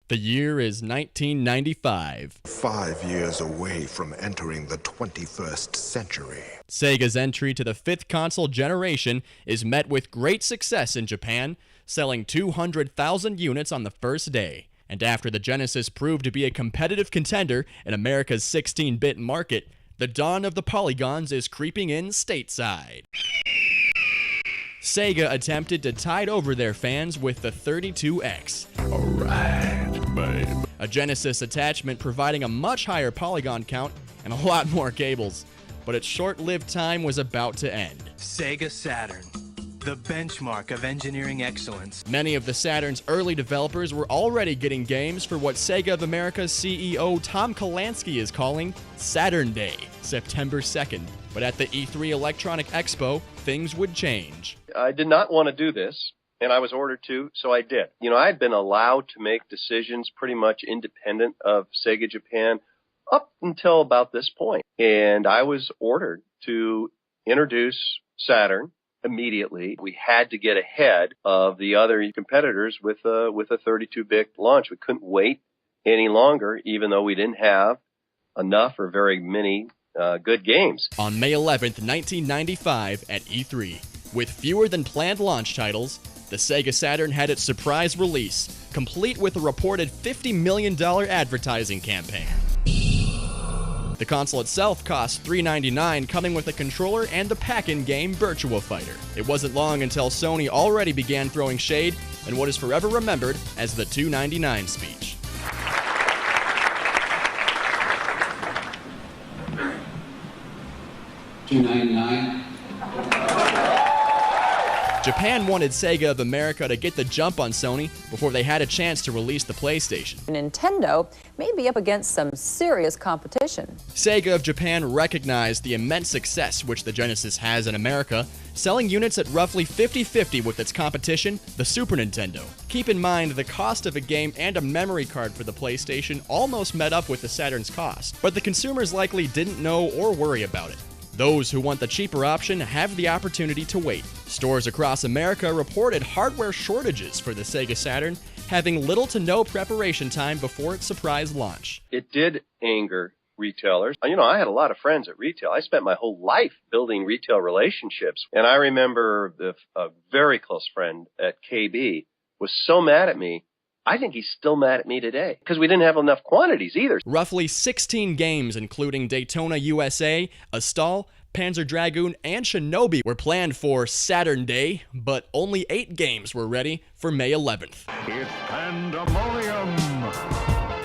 The year is 1995. 5 years away from entering the 21st century. Sega's entry to the fifth console generation is met with great success in Japan, selling 200,000 units on the first day. And after the Genesis proved to be a competitive contender in America's 16-bit market, the dawn of the polygons is creeping in stateside. Sega attempted to tide over their fans with the 32X. Alright, babe. A Genesis attachment providing a much higher polygon count and a lot more cables. But its short-lived time was about to end. Sega Saturn, the benchmark of engineering excellence. Many of the Saturn's early developers were already getting games for what Sega of America's CEO Tom Kalanske is calling Saturn Day, September 2nd. But at the E3 Electronic Expo, things would change. I did not want to do this, and I was ordered to, so I did. I had been allowed to make decisions pretty much independent of Sega Japan up until about this point. And I was ordered to introduce Saturn immediately. We had to get ahead of the other competitors with a 32-bit launch. We couldn't wait any longer, even though we didn't have enough or very many good games. On May 11th, 1995 at E3, with fewer than planned launch titles, the Sega Saturn had its surprise release, complete with a reported $50 million advertising campaign. The console itself cost $399, coming with a controller and the pack-in game Virtua Fighter. It wasn't long until Sony already began throwing shade in what is forever remembered as the $299 speech. $299. Japan wanted Sega of America to get the jump on Sony before they had a chance to release the PlayStation. Nintendo may be up against some serious competition. Sega of Japan recognized the immense success which the Genesis has in America, selling units at roughly 50-50 with its competition, the Super Nintendo. Keep in mind, the cost of a game and a memory card for the PlayStation almost met up with the Saturn's cost, but the consumers likely didn't know or worry about it. Those who want the cheaper option have the opportunity to wait. Stores across America reported hardware shortages for the Sega Saturn, having little to no preparation time before its surprise launch. It did anger retailers. I had a lot of friends at retail. I spent my whole life building retail relationships. And I remember a very close friend at KB was so mad at me. I think he's still mad at me today because we didn't have enough quantities either. Roughly 16 games, including Daytona USA, Astal, Panzer Dragoon, and Shinobi, were planned for Saturn Day, but only 8 games were ready for May 11th. It's PandaMonium!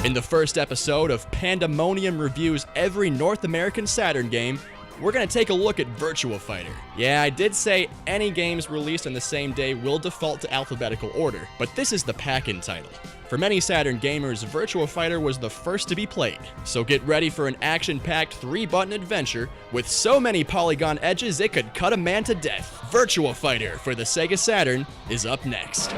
In the first episode of PandaMonium Reviews Every North American Saturn Game, we're going to take a look at Virtua Fighter. Yeah, I did say any games released on the same day will default to alphabetical order, but this is the pack-in title. For many Saturn gamers, Virtua Fighter was the first to be played, so get ready for an action-packed 3-button adventure with so many polygon edges it could cut a man to death. Virtua Fighter for the Sega Saturn is up next.